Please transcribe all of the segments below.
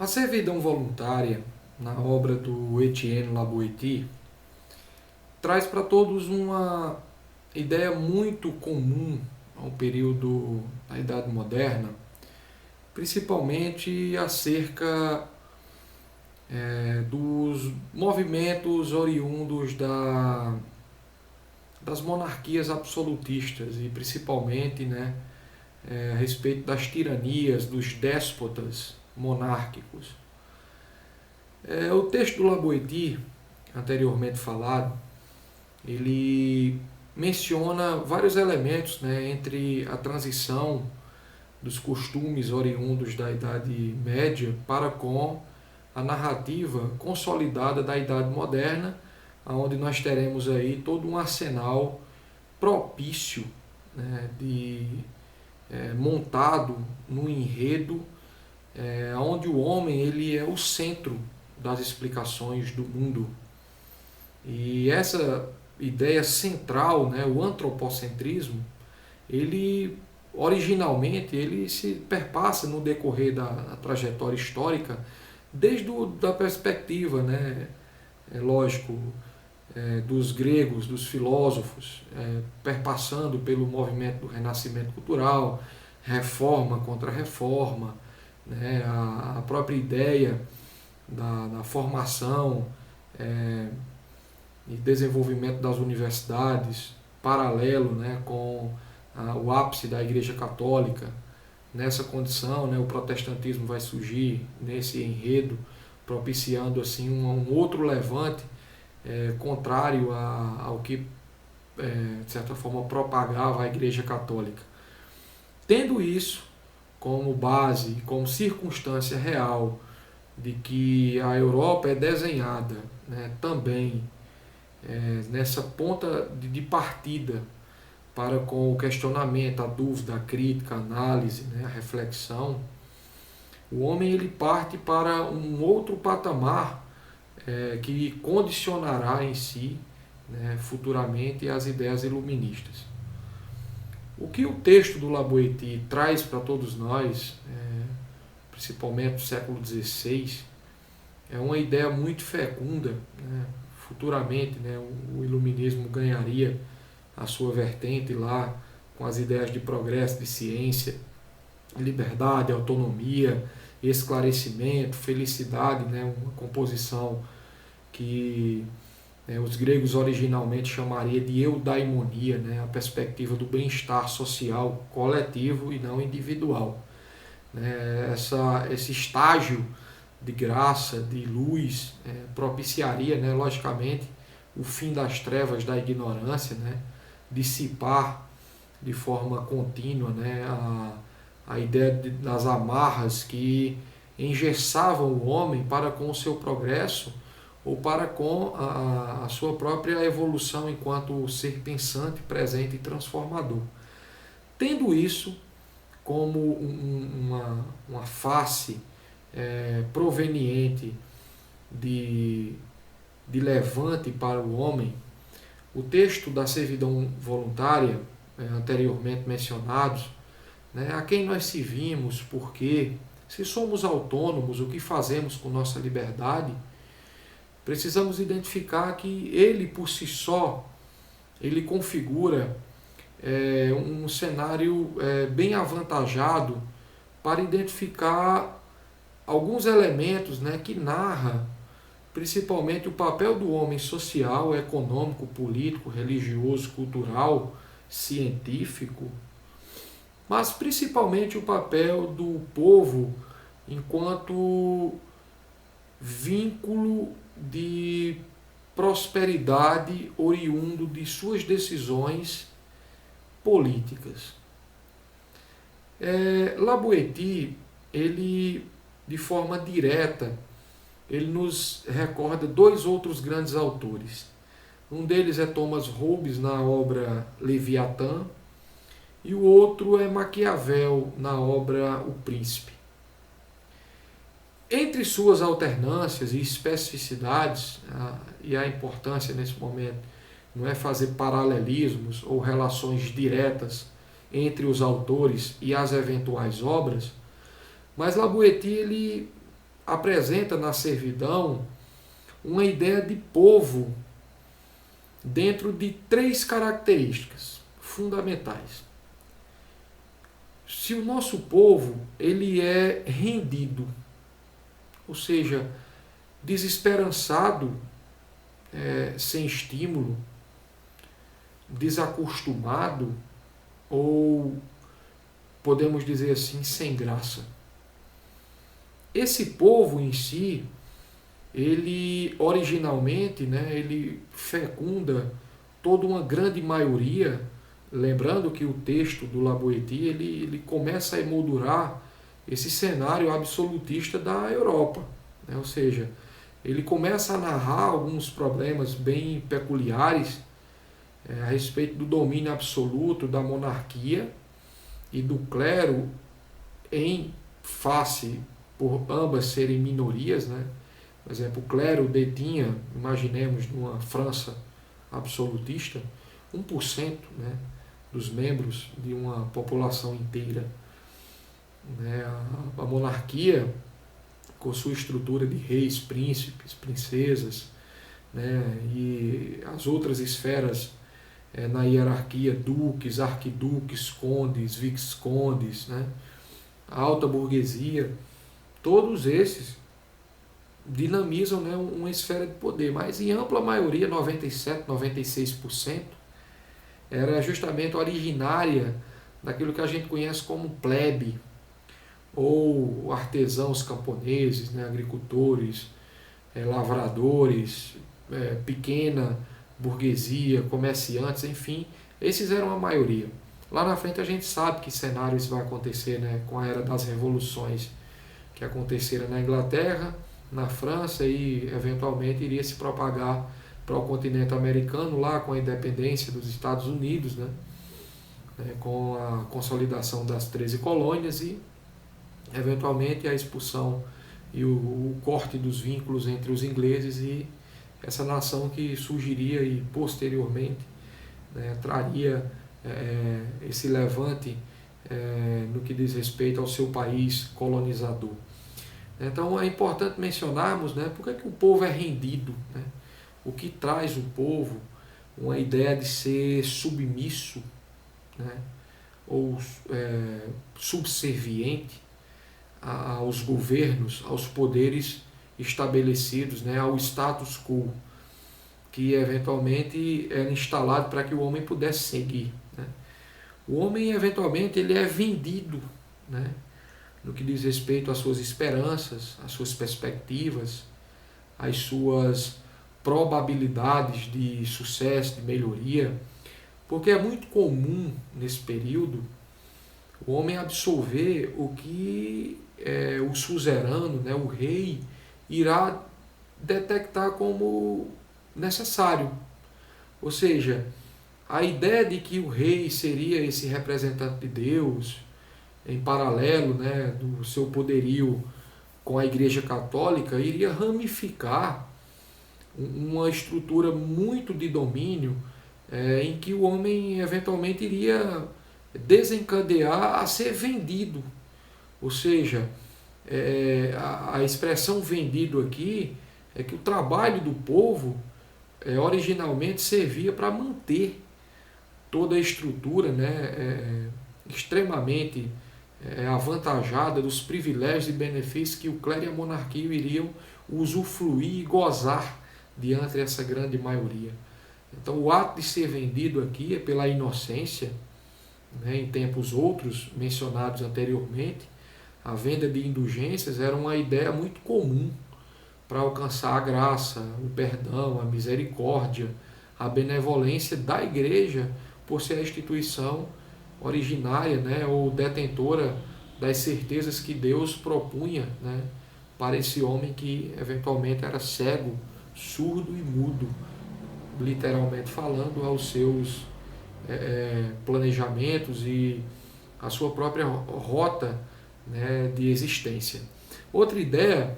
A servidão voluntária, na obra do Etienne Laboétie, traz para todos uma ideia muito comum ao período da Idade Moderna, principalmente acerca dos movimentos oriundos das monarquias absolutistas e principalmente a respeito das tiranias, dos déspotas monárquicos. O texto do Laboétie, anteriormente falado, ele menciona vários elementos entre a transição dos costumes oriundos da Idade Média para com a narrativa consolidada da Idade Moderna, onde nós teremos aí todo um arsenal propício montado no enredo, onde o homem ele é o centro das explicações do mundo. E essa ideia central, o antropocentrismo, ele originalmente ele se perpassa no decorrer da trajetória histórica desde da perspectiva, lógico, dos gregos, dos filósofos, perpassando pelo movimento do renascimento cultural, reforma contra reforma, a própria ideia da formação e desenvolvimento das universidades, paralelo com o ápice da Igreja Católica. Nessa condição, o protestantismo vai surgir nesse enredo, propiciando assim um outro levante contrário ao que, de certa forma, propagava a Igreja Católica. Tendo isso como base, como circunstância real de que a Europa é desenhada também nessa ponta de partida para com o questionamento, a dúvida, a crítica, a análise, a reflexão, o homem ele parte para um outro patamar que condicionará em si futuramente as ideias iluministas. O que o texto do Laboétie traz para todos nós, principalmente no século XVI, é uma ideia muito fecunda. Futuramente o iluminismo ganharia a sua vertente lá com as ideias de progresso, de ciência, liberdade, autonomia, esclarecimento, felicidade, uma composição que os gregos originalmente chamariam de eudaimonia, a perspectiva do bem-estar social coletivo e não individual. Esse estágio de graça, de luz, propiciaria, logicamente, o fim das trevas da ignorância, dissipar de forma contínua a ideia das amarras que engessavam o homem para com o seu progresso ou para com a sua própria evolução enquanto ser pensante, presente e transformador. Tendo isso como uma face proveniente de levante para o homem, o texto da servidão voluntária, anteriormente mencionados, a quem nós servimos, por quê, se somos autônomos, o que fazemos com nossa liberdade, precisamos identificar que ele por si só, ele configura um cenário bem avantajado para identificar alguns elementos que narra principalmente o papel do homem social, econômico, político, religioso, cultural, científico, mas principalmente o papel do povo enquanto vínculo de prosperidade oriundo de suas decisões políticas. Laboétie, ele, de forma direta, ele nos recorda dois outros grandes autores. Um deles é Thomas Hobbes, na obra Leviatã, e o outro é Maquiavel, na obra O Príncipe. Entre suas alternâncias e especificidades, e a importância nesse momento não é fazer paralelismos ou relações diretas entre os autores e as eventuais obras, mas Laboétie ele apresenta na servidão uma ideia de povo dentro de 3 características fundamentais. Se o nosso povo ele é rendido, ou seja, desesperançado, sem estímulo, desacostumado ou, podemos dizer assim, sem graça. Esse povo em si, ele originalmente, ele fecunda toda uma grande maioria. Lembrando que o texto do La Boétie, ele começa a emoldurar esse cenário absolutista da Europa, ou seja, ele começa a narrar alguns problemas bem peculiares a respeito do domínio absoluto da monarquia e do clero em face, por ambas serem minorias, Por exemplo, o clero detinha, imaginemos numa França absolutista, 1%, dos membros de uma população inteira. A monarquia, com sua estrutura de reis, príncipes, princesas, e as outras esferas na hierarquia, duques, arquiduques, condes, viscondes, a alta burguesia, todos esses dinamizam uma esfera de poder, mas em ampla maioria, 97%, 96%, era justamente originária daquilo que a gente conhece como plebe, ou artesãos camponeses, agricultores, lavradores, pequena burguesia, comerciantes, enfim, esses eram a maioria. Lá na frente a gente sabe que cenário isso vai acontecer com a era das revoluções que aconteceram na Inglaterra, na França e eventualmente iria se propagar para o continente americano, lá com a independência dos Estados Unidos, com a consolidação das 13 colônias e eventualmente a expulsão e o corte dos vínculos entre os ingleses e essa nação que surgiria e posteriormente traria esse levante no que diz respeito ao seu país colonizador. Então é importante mencionarmos por que o povo é rendido, o que traz o povo uma ideia de ser submisso, ou subserviente aos governos, aos poderes estabelecidos, ao status quo, que eventualmente era instalado para que o homem pudesse seguir. O homem, eventualmente, ele é vendido, no que diz respeito às suas esperanças, às suas perspectivas, às suas probabilidades de sucesso, de melhoria, porque é muito comum nesse período o homem absorver o que o suzerano, o rei, irá detectar como necessário. Ou seja, a ideia de que o rei seria esse representante de Deus, em paralelo do seu poderio com a Igreja Católica, iria ramificar uma estrutura muito de domínio em que o homem eventualmente iria desencadear a ser vendido. Ou seja, a expressão vendido aqui é que o trabalho do povo originalmente servia para manter toda a estrutura extremamente avantajada dos privilégios e benefícios que o clero e a monarquia iriam usufruir e gozar diante dessa grande maioria. Então o ato de ser vendido aqui é pela inocência, em tempos outros mencionados anteriormente, a venda de indulgências era uma ideia muito comum para alcançar a graça, o perdão, a misericórdia, a benevolência da igreja, por ser a instituição originária, ou detentora das certezas que Deus propunha, para esse homem que eventualmente era cego, surdo e mudo, literalmente falando, aos seus planejamentos e a sua própria rota de existência. Outra ideia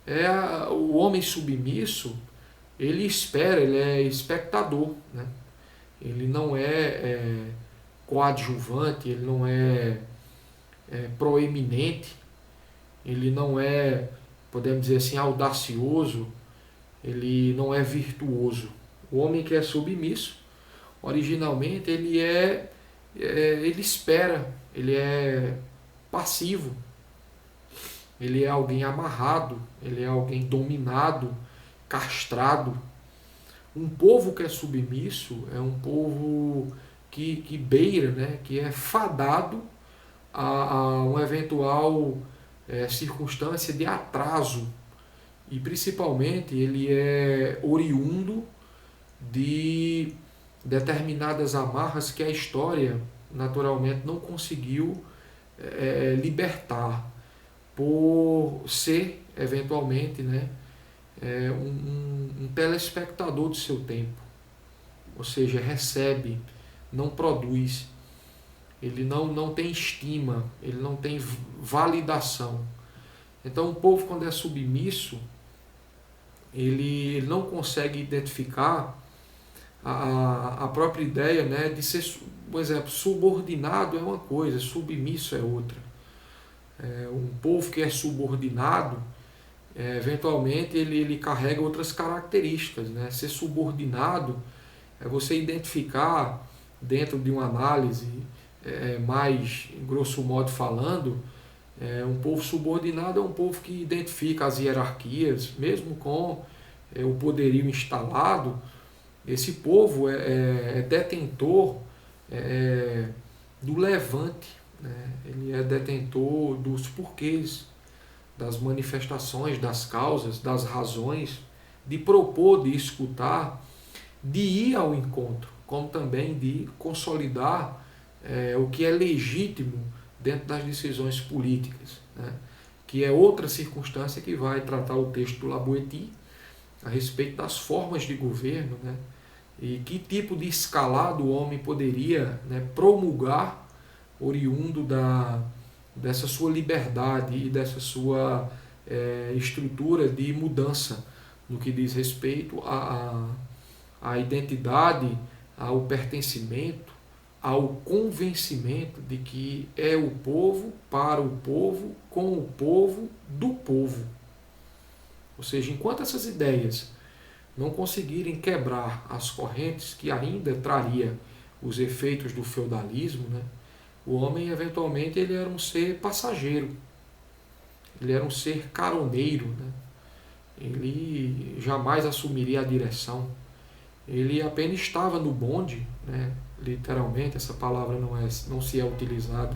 é o homem submisso, ele espera, ele é espectador, ele não é coadjuvante, ele não é proeminente, ele não é podemos dizer assim, audacioso, ele não é virtuoso. O homem que é submisso, originalmente, ele espera, ele é passivo, ele é alguém amarrado, ele é alguém dominado, castrado. Um povo que é submisso é um povo que beira, né, que é fadado a uma eventual circunstância de atraso. E principalmente ele é oriundo de determinadas amarras que a história naturalmente não conseguiu libertar, por ser eventualmente, né, um telespectador do seu tempo, ou seja, recebe, não produz, ele não tem estima, ele não tem validação. Então o povo, quando é submisso, ele não consegue identificar a própria ideia, né, de ser, por exemplo, subordinado é uma coisa, submisso é outra. Um povo que é subordinado, eventualmente ele carrega outras características, né? Ser subordinado é você identificar, dentro de uma análise mais grosso modo falando, um povo subordinado é um povo que identifica as hierarquias, mesmo com o poderio instalado. Esse povo é detentor do levante, né? Ele é detentor dos porquês, das manifestações, das causas, das razões, de propor, de escutar, de ir ao encontro, como também de consolidar o que é legítimo dentro das decisões políticas, né? Que é outra circunstância que vai tratar o texto do Laboéty a respeito das formas de governo, né? E que tipo de escalado o homem poderia, né, promulgar oriundo dessa sua liberdade e dessa sua estrutura de mudança no que diz respeito à identidade, ao pertencimento, ao convencimento de que é o povo, para o povo, com o povo, do povo. Ou seja, enquanto essas ideias não conseguirem quebrar as correntes que ainda traria os efeitos do feudalismo, né, o homem, eventualmente, ele era um ser passageiro, ele era um ser caroneiro, né? Ele jamais assumiria a direção, ele apenas estava no bonde, né? Literalmente, essa palavra não se é utilizada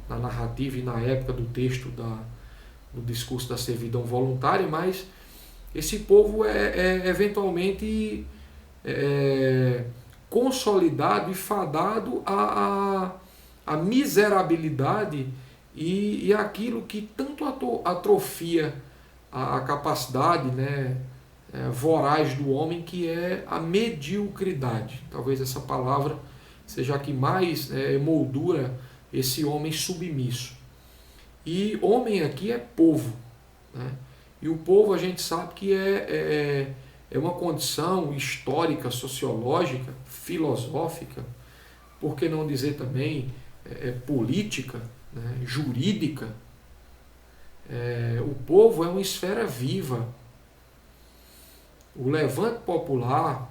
na narrativa e na época do texto do discurso da servidão voluntária, mas esse povo eventualmente consolidado e fadado a miserabilidade e aquilo que tanto atrofia a capacidade, né, voraz do homem, que é a mediocridade. Talvez essa palavra seja a que mais emoldura esse homem submisso. E homem aqui é povo, né? E o povo, a gente sabe que é uma condição histórica, sociológica, filosófica, por que não dizer também política, né, jurídica. O povo é uma esfera viva. O levante popular,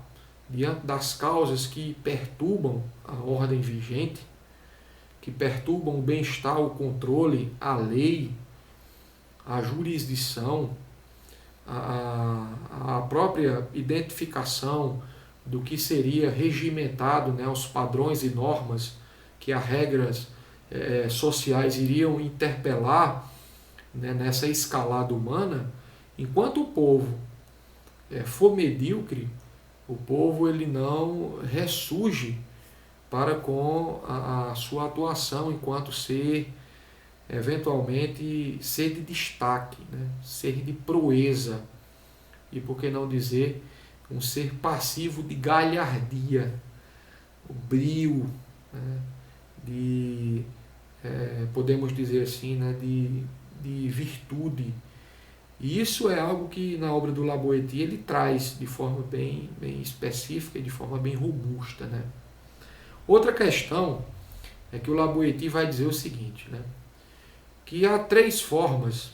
diante das causas que perturbam a ordem vigente, que perturbam o bem-estar, o controle, a lei, a jurisdição, a própria identificação do que seria regimentado, né, os padrões e normas que as regras sociais iriam interpelar, né, nessa escalada humana. Enquanto o povo for medíocre, o povo ele não ressurge para com a sua atuação enquanto ser, eventualmente, ser de destaque, né? Ser de proeza, e por que não dizer um ser passivo de galhardia, o brio, né? Podemos dizer assim, né? de virtude. E isso é algo que na obra do Laboéty ele traz de forma bem específica e de forma bem robusta, né? Outra questão é que o Laboéty vai dizer o seguinte, né? Que há três formas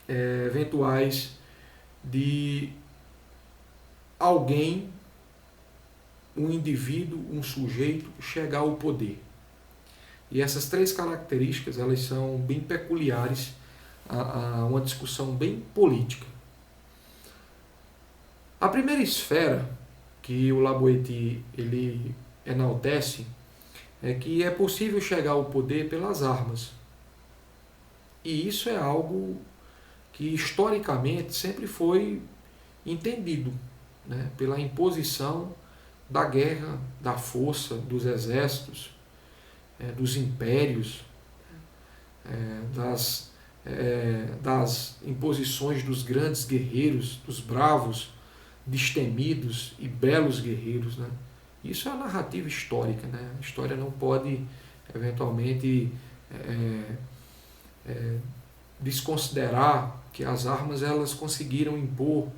eventuais de alguém, um indivíduo, um sujeito, chegar ao poder. E essas três características, elas são bem peculiares a uma discussão bem política. A primeira esfera que o La Boétie ele enaltece é que é possível chegar ao poder pelas armas. E isso é algo que historicamente sempre foi entendido, né, pela imposição da guerra, da força, dos exércitos, dos impérios, das imposições dos grandes guerreiros, dos bravos, destemidos e belos guerreiros, né? Isso é a narrativa histórica, né? A história não pode, eventualmente, desconsiderar que as armas elas conseguiram impor,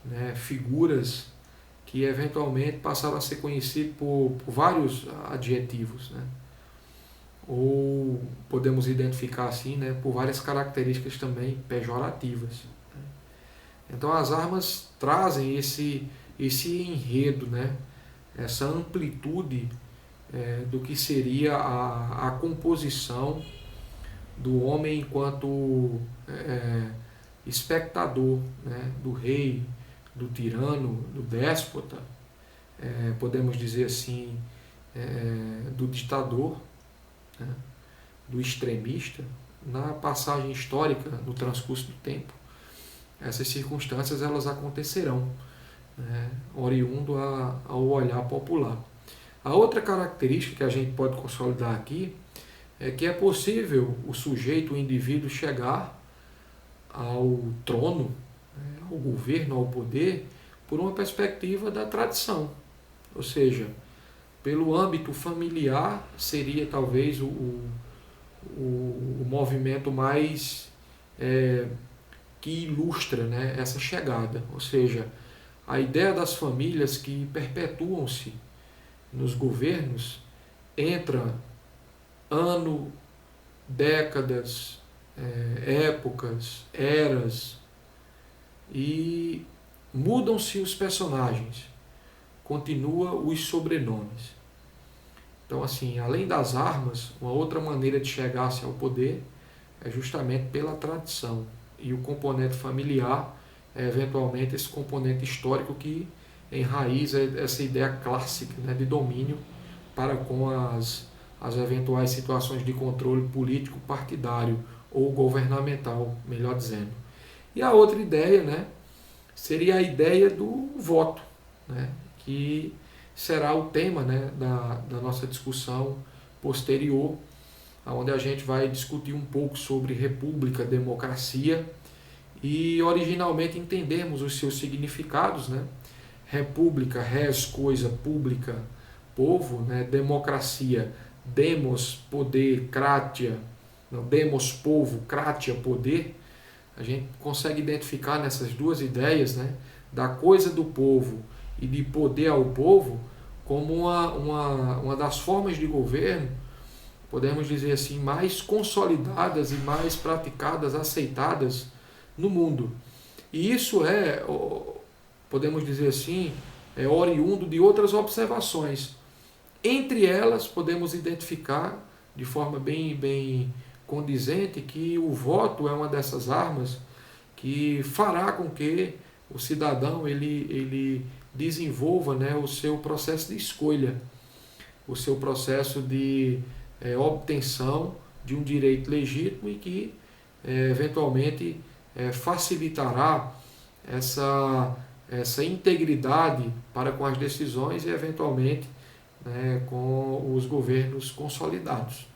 né, figuras que eventualmente passaram a ser conhecidas por vários adjetivos, né? Ou podemos identificar assim, né, por várias características também pejorativas. Então as armas trazem esse enredo, né, essa amplitude do que seria a composição do homem enquanto espectador, né, do rei, do tirano, do déspota, podemos dizer assim, do ditador, né, do extremista. Na passagem histórica, no transcurso do tempo, essas circunstâncias elas acontecerão, né, oriundo ao olhar popular. A outra característica que a gente pode consolidar aqui é que é possível o sujeito, o indivíduo, chegar ao trono, ao governo, ao poder, por uma perspectiva da tradição. Ou seja, pelo âmbito familiar seria talvez o movimento mais que ilustra, né, essa chegada. Ou seja, a ideia das famílias que perpetuam-se nos governos entra ano, décadas, épocas, eras, e mudam-se os personagens, continua os sobrenomes. Então, assim, além das armas, uma outra maneira de chegar-se ao poder é justamente pela tradição. E o componente familiar é eventualmente esse componente histórico que enraiza essa ideia clássica, né, de domínio para com as eventuais situações de controle político partidário ou governamental, melhor dizendo. E a outra ideia, né, seria a ideia do voto, né, que será o tema, né, da nossa discussão posterior, onde a gente vai discutir um pouco sobre república, democracia e originalmente entendermos os seus significados, né? República, res, coisa, pública, povo, né? Democracia, demos, poder, kratia, não, demos, povo, kratia, poder. A gente consegue identificar nessas duas ideias, né, da coisa do povo e de poder ao povo como uma das formas de governo, podemos dizer assim, mais consolidadas e mais praticadas, aceitadas no mundo. E isso podemos dizer assim, oriundo de outras observações. Entre elas, podemos identificar de forma bem condizente que o voto é uma dessas armas que fará com que o cidadão ele desenvolva, né, o seu processo de escolha, o seu processo de obtenção de um direito legítimo e que eventualmente facilitará essa integridade para com as decisões e eventualmente, né, com os governos consolidados.